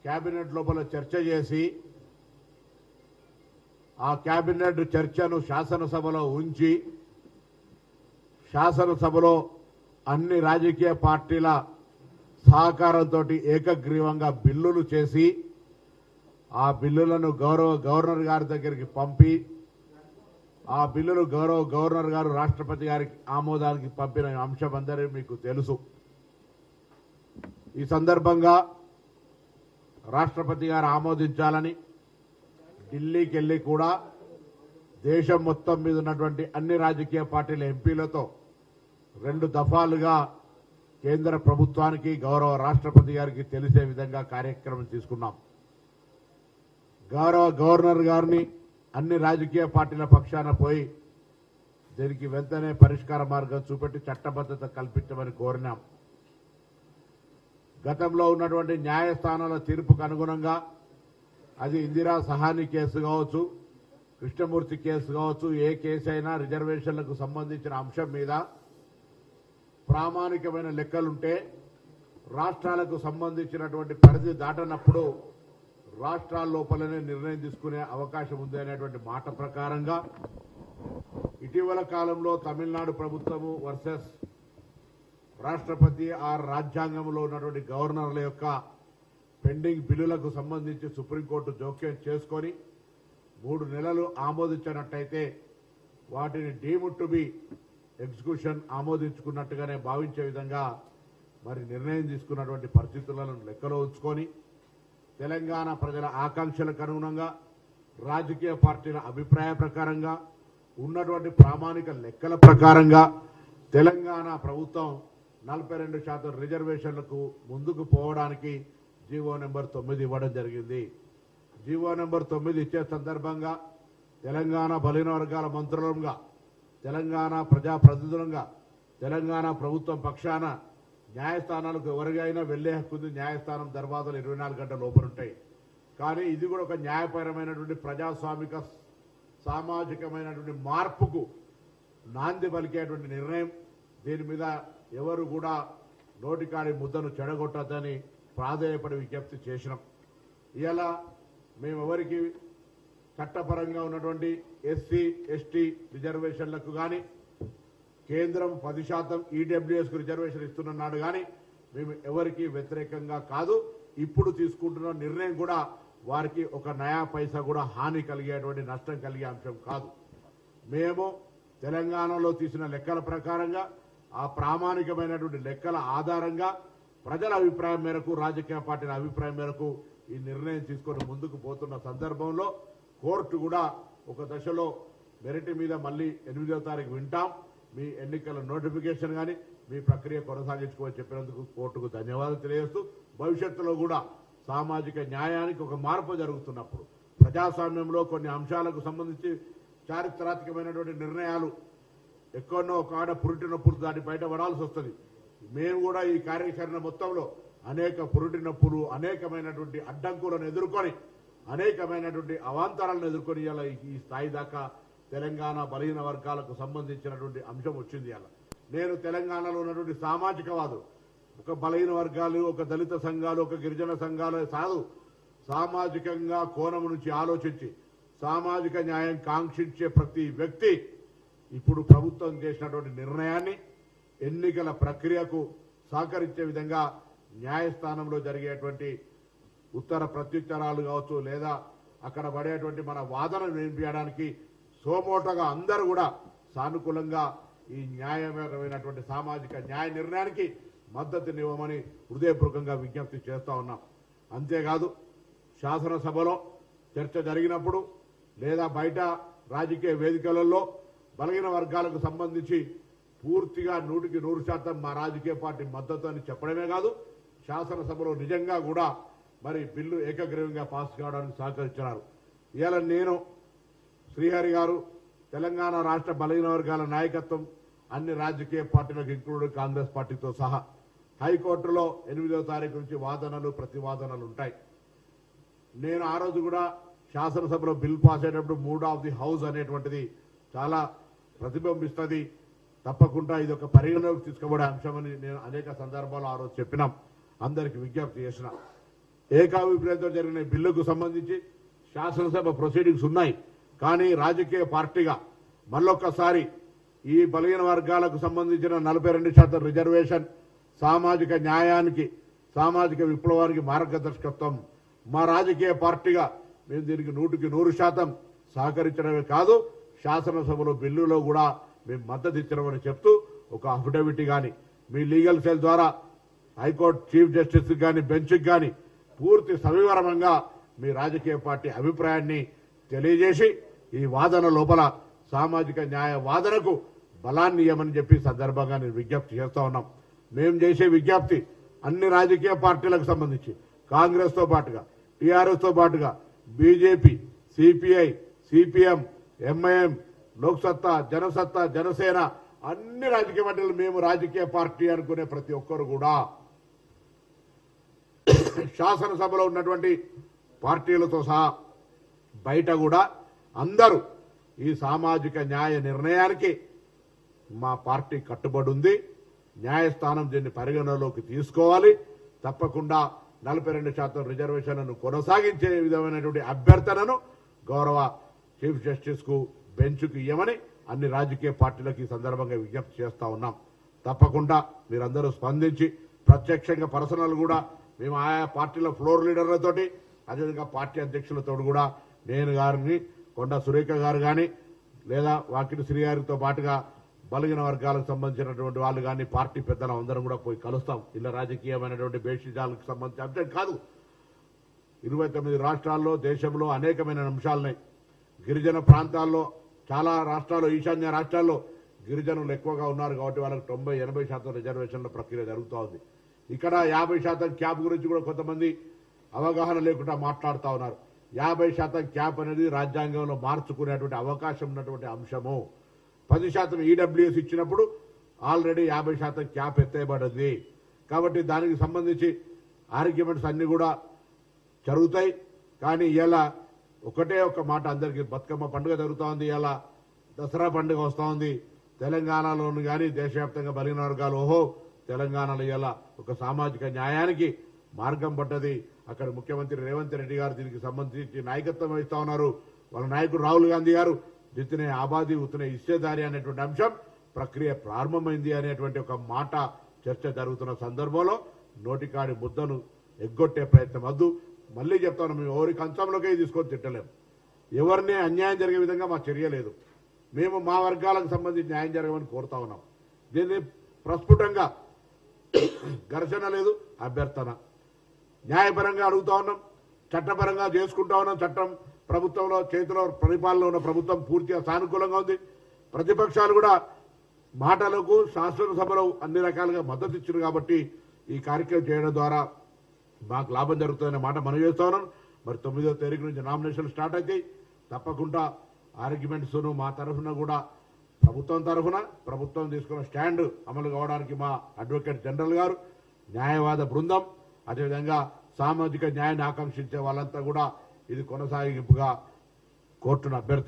Cabinet లోపల చర్చ చేసి ఆ కేబినెట్ చర్చను శాసనసభలో ఉంచి శాసనసభలో అన్ని రాజకీయ పార్టీల సహకారంతో ఏకగ్రీవంగా బిల్లులు చేసి ఆ బిల్లులను గవర్నర్ గారి దగ్గరికి పంపి ఆ బిల్లులు గవర్నర్ గారు రాష్ట్రపతి గారికి ఆమోదానికి పంపిన అంశం అందరూ మీకు తెలుసు. ఈ సందర్భంగా రాష్ట్రపతి గారు ఆమోదించాలని ఢిల్లీకి వెళ్లి కూడా దేశం మొత్తం మీద ఉన్నటువంటి అన్ని రాజకీయ పార్టీల ఎంపీలతో 2 దఫాలుగా కేంద్ర ప్రభుత్వానికి గౌరవ రాష్ట్రపతి గారికి తెలిసే విధంగా కార్యక్రమం తీసుకున్నాం. గవర్నర్ గారిని అన్ని రాజకీయ పార్టీల పక్షాన పోయి దీనికి వెంటనే పరిష్కార మార్గం చూపెట్టి చట్టబద్ధత కల్పించమని కోరినాం. గతంలో ఉన్నటువంటి న్యాయస్థానాల తీర్పుకు అనుగుణంగా అది ఇందిరా సహాని కేసు కావచ్చు, కృష్ణమూర్తి కేసు కావచ్చు, ఏ కేసు అయినా రిజర్వేషన్లకు సంబంధించిన అంశం మీద ప్రామాణికమైన లెక్కలుంటే రాష్ట్రాలకు సంబంధించినటువంటి పరిధి దాటనప్పుడు రాష్ట్రాల లోపలనే నిర్ణయం తీసుకునే అవకాశం ఉంది అనేటువంటి మాట ప్రకారంగా ఇటీవల కాలంలో తమిళనాడు ప్రభుత్వము వర్సెస్ రాష్ట్రపతి రాజ్యాంగంలో ఉన్నటువంటి గవర్నర్ల యొక్క పెండింగ్ బిల్లులకు సంబంధించి సుప్రీంకోర్టు జోక్యం చేసుకొని 3 నెలలు ఆమోదించినట్టయితే వాటిని డీమ్డ్ టు బి ఎగ్జిక్యూషన్ ఆమోదించుకున్నట్టుగానే భావించే విధంగా మరి నిర్ణయం తీసుకున్నటువంటి పరిస్థితులను లెక్కలో ఉంచుకొని తెలంగాణ ప్రజల ఆకాంక్షలకు అనుగుణంగా రాజకీయ పార్టీల అభిప్రాయ ప్రకారంగా ఉన్నటువంటి ప్రామాణిక లెక్కల ప్రకారంగా తెలంగాణ ప్రభుత్వం 42% రిజర్వేషన్లకు ముందుకు పోవడానికి జీవో నెంబర్ 9 ఇవ్వడం జరిగింది. జీవో నెంబర్ 9 ఇచ్చే సందర్భంగా తెలంగాణ బలహీన వర్గాల మంత్రులంగా, తెలంగాణ ప్రజాప్రతినిధులంగా, తెలంగాణ ప్రభుత్వం పక్షాన న్యాయస్థానాలకు ఎవరికైనా వెళ్లే హక్కు న్యాయస్థానం దర్వాజాలు 24 గంటల లోపల ఉంటాయి. కానీ ఇది కూడా ఒక న్యాయపరమైనటువంటి ప్రజాస్వామిక సామాజికమైనటువంటి మార్పుకు నాంది పలికేటువంటి నిర్ణయం. దీని మీద ఎవరు కూడా నోటికాడి ముద్దను చెడగొట్టద్దని ప్రాధేయపడి విజ్ఞప్తి చేసినాం. ఇలా మేమెవరికి చట్టపరంగా ఉన్నటువంటి ఎస్సీ ఎస్టీ రిజర్వేషన్లకు కానీ కేంద్రం 10% ఈడబ్ల్యూఎస్కు రిజర్వేషన్ ఇస్తున్నాడు కానీ మేము ఎవరికి వ్యతిరేకంగా కాదు. ఇప్పుడు తీసుకుంటున్న నిర్ణయం కూడా వారికి ఒక నయా పైసా కూడా హాని కలిగేటువంటి నష్టం కలిగే అంశం కాదు. మేము తెలంగాణలో తీసిన లెక్కల ప్రకారంగా ఆ ప్రామాణికమైనటువంటి లెక్కల ఆధారంగా ప్రజల అభిప్రాయం మేరకు, రాజకీయ పార్టీల అభిప్రాయం మేరకు ఈ నిర్ణయం తీసుకొని ముందుకు పోతున్న సందర్భంలో కోర్టు కూడా ఒక దశలో మెరిట్ మీద మళ్ళీ 8వ తారీఖు వింటాం. మీ ఎన్నికల నోటిఫికేషన్ కానీ మీ ప్రక్రియ కొనసాగించుకోవని చెప్పినందుకు కోర్టుకు ధన్యవాదాలు తెలియజేస్తూ భవిష్యత్తులో కూడా సామాజిక న్యాయానికి ఒక మార్పు జరుగుతున్నప్పుడు ప్రజాస్వామ్యంలో కొన్ని అంశాలకు సంబంధించి చారిత్రాత్మకమైనటువంటి నిర్ణయాలు ఎక్కడో ఒక ఆడ పురిటి నొప్పులు దాటి బయట పడాల్సి వస్తుంది. మేము కూడా ఈ కార్యాచరణ మొత్తంలో అనేక పురిటి నొప్పులు, అనేకమైనటువంటి అడ్డంకులను ఎదుర్కొని, అనేకమైనటువంటి అవాంతరాలను ఎదుర్కొని ఇలా ఈ స్థాయి దాకా తెలంగాణ బలహీన వర్గాలకు సంబంధించినటువంటి అంశం వచ్చింది. అలా నేను తెలంగాణలో ఉన్నటువంటి సామాజికవాదులు, ఒక బలహీన వర్గాలు, ఒక దళిత సంఘాలు, ఒక గిరిజన సంఘాలు కాదు, సామాజికంగా కోణం నుంచి ఆలోచించి సామాజిక న్యాయం కాంక్షించే ప్రతి వ్యక్తి ఇప్పుడు ప్రభుత్వం చేసినటువంటి నిర్ణయాన్ని ఎన్నికల ప్రక్రియకు సహకరించే విధంగా న్యాయస్థానంలో జరిగేటువంటి ఉత్తర ప్రత్యుత్తరాలు కావచ్చు, లేదా అక్కడ పడేటువంటి మన వాదనను వినిపించడానికి సోమోటగా అందరూ కూడా సానుకూలంగా ఈ న్యాయపరమైనటువంటి సామాజిక న్యాయ నిర్ణయానికి మద్దతునివ్వమని హృదయపూర్వకంగా విజ్ఞప్తి చేస్తా ఉన్నాం. అంతేకాదు శాసనసభలో చర్చ జరిగినప్పుడు లేదా బయట రాజకీయ వేదికలలో బలహీన వర్గాలకు సంబంధించి పూర్తిగా 100% మా రాజకీయ పార్టీ మద్దతు అని చెప్పడమే కాదు, శాసనసభలో నిజంగా కూడా మరి బిల్లు ఏకగ్రీవంగా పాస్ కావడానికి సహకరించారు. ఇవాళ నేను, శ్రీహరి గారు, తెలంగాణ రాష్ట్ర బలహీన వర్గాల నాయకత్వం అన్ని రాజకీయ పార్టీలకు ఇంక్లూడ్ కాంగ్రెస్ పార్టీతో సహా హైకోర్టులో 8వ తారీఖు నుంచి వాదనలు ప్రతివాదనలు ఉంటాయి. నేను ఆ రోజు కూడా శాసనసభలో బిల్ పాస్ అయ్యేటప్పుడు మూడ్ ఆఫ్ ది హౌస్ అనేటువంటిది చాలా ప్రతిబింబిస్తుంది. తప్పకుండా ఇది ఒక పరిగణలోకి తీసుకోబడే అంశమని నేను అనేక సందర్భాల్లో ఆ రోజు చెప్పినాం, అందరికి విజ్ఞప్తి చేసిన. ఏకాభిప్రాయంతో జరిగిన బిల్లుకు సంబంధించి శాసనసభ ప్రొసీడింగ్స్ ఉన్నాయి. కానీ రాజకీయ పార్టీగా మళ్ళొక్కసారి ఈ బలహీన వర్గాలకు సంబంధించిన 42% రిజర్వేషన్ సామాజిక న్యాయానికి, సామాజిక విప్లవానికి మార్గదర్శకత్వం మా రాజకీయ పార్టీగా మేము దీనికి 100% సహకరించడమే కాదు, శాసనసభలో బిల్లులో కూడా మేము మద్దతు ఇచ్చినామని చెప్తూ ఒక అఫిడవిట్ కానీ మీ లీగల్ సెల్ ద్వారా హైకోర్టు చీఫ్ జస్టిస్ కానీ బెంచ్కి కానీ పూర్తి సవివరంగా మీ రాజకీయ పార్టీ అభిప్రాయాన్ని తెలియజేసి ఈ వాదన లోపల సామాజిక న్యాయ వాదనకు బలాన్ని ఇవ్వమని చెప్పి సందర్భంగా నేను విజ్ఞప్తి చేస్తా ఉన్నాం. మేము చేసే విజ్ఞప్తి అన్ని రాజకీయ పార్టీలకు సంబంధించి కాంగ్రెస్తో పాటుగా, టీఆర్ఎస్తో పాటుగా BJP, CPI, CPM, MIM, Loksatta, Janasatta, Janasena అన్ని రాజకీయ పార్టీలు మేము రాజకీయ పార్టీ అనుకునే ప్రతి ఒక్కరు కూడా శాసనసభలో ఉన్నటువంటి పార్టీలతో సహా బయట కూడా అందరూ ఈ సామాజిక న్యాయ నిర్ణయానికి మా పార్టీ కట్టుబడి ఉంది. న్యాయస్థానం దీన్ని పరిగణలోకి తీసుకోవాలి. తప్పకుండా 42% రిజర్వేషన్లను కొనసాగించే విధమైనటువంటి అభ్యర్థనను గౌరవ చీఫ్ జస్టిస్ కు బెంచ్కు ఇవ్వమని అన్ని రాజకీయ పార్టీలకు ఈ సందర్భంగా విజ్ఞప్తి చేస్తా ఉన్నాం. తప్పకుండా మీరందరూ స్పందించి ప్రత్యక్షంగా పర్సనల్ కూడా మేము ఆయా పార్టీల ఫ్లోర్ లీడర్లతోటి, అదేవిధంగా పార్టీ అధ్యక్షులతో కూడా నేను గారిని, కొండ సురేఖ గారు కానీ లేదా వాకిటి శ్రీ గారితో పాటుగా బలహీన వర్గాలకు సంబంధించినటువంటి వాళ్ళు కానీ పార్టీ పెద్దలు అందరం కూడా పోయి కలుస్తాం. ఇలా రాజకీయమైనటువంటి బేషిజాలకు సంబంధించిన అంశం కాదు. 29 రాష్ట్రాల్లో, దేశంలో అనేకమైన అంశాలున్నాయి. గిరిజన ప్రాంతాల్లో చాలా రాష్ట్రాల్లో, ఈశాన్య రాష్ట్రాల్లో గిరిజనులు ఎక్కువగా ఉన్నారు కాబట్టి వాళ్ళకి 90-80% రిజర్వేషన్ల ప్రక్రియ జరుగుతూ ఉంది. ఇక్కడ 50% క్యాప్ గురించి కూడా కొంతమంది అవగాహన లేకుండా మాట్లాడుతూ ఉన్నారు. 50% క్యాప్ అనేది రాజ్యాంగంలో మార్చుకునేటువంటి అవకాశం ఉన్నటువంటి అంశము. 10% ఈడబ్ల్యూఎస్ ఇచ్చినప్పుడు ఆల్రెడీ 50% క్యాప్ ఎత్తేయబడింది. కాబట్టి దానికి సంబంధించి ఆర్గ్యుమెంట్స్ అన్ని కూడా జరుగుతాయి. కానీ ఇలా ఒకటే ఒక మాట అందరికీ, బతుకమ్మ పండుగ జరుగుతూ ఉంది, ఇలా దసరా పండుగ వస్తూ ఉంది. తెలంగాణలోను కానీ దేశవ్యాప్తంగా బలహీన వర్గాలు ఓహో తెలంగాణలో ఇలా ఒక సామాజిక న్యాయానికి మార్గం పడ్డది. అక్కడ ముఖ్యమంత్రి రేవంత్ రెడ్డి గారు దీనికి సంబంధించి నాయకత్వం వహిస్తా ఉన్నారు. వాళ్ళ నాయకుడు రాహుల్ గాంధీ గారు జితనే ఆబాదీ ఉతనే ఇచ్చేదారి అనేటువంటి అంశం ప్రక్రియ ప్రారంభమైంది అనేటువంటి ఒక మాట చర్చ జరుగుతున్న సందర్భంలో నోటికాడి ముద్దను ఎగ్గొట్టే ప్రయత్నం వద్దు. మళ్ళీ చెప్తాను, మేము ఎవరి కంచంలోకే తీసుకొని తిట్టలేము. ఎవరిని అన్యాయం జరిగే విధంగా మా చర్య లేదు. మేము మా వర్గాలకు సంబంధించి న్యాయం జరగమని కోరుతా ఉన్నాం. దీన్ని ప్రస్ఫుటంగా ఘర్షణ లేదు, అభ్యర్థన. న్యాయపరంగా అడుగుతా ఉన్నాం, చట్టపరంగా చేసుకుంటా ఉన్నాం. చట్టం ప్రభుత్వంలో చేతిలో పరిపాలనలో ఉన్న ప్రభుత్వం పూర్తిగా సానుకూలంగా ఉంది. ప్రతిపక్షాలు కూడా మాటలకు శాసనసభలో అన్ని రకాలుగా మద్దతు ఇచ్చారు. కాబట్టి ఈ కార్యక్రమం చేయడం ద్వారా మాకు లాభం జరుగుతుందనే మాట మనం చేస్తా ఉన్నాం. మరి 9వ తారీఖు నుంచి నామినేషన్ స్టార్ట్ అవుతాయి. తప్పకుండా ఆర్గ్యుమెంట్స్ మా తరఫున కూడా ప్రభుత్వం తీసుకున్న స్టాండ్ అమలు కావడానికి మా అడ్వకేట్ జనరల్ గారు, న్యాయవాద బృందం, అదేవిధంగా సామాజిక న్యాయాన్ని ఆకాంక్షించే వాళ్ళంతా కూడా ఇది కొనసాగింపుగా కోర్టును అభ్యర్థి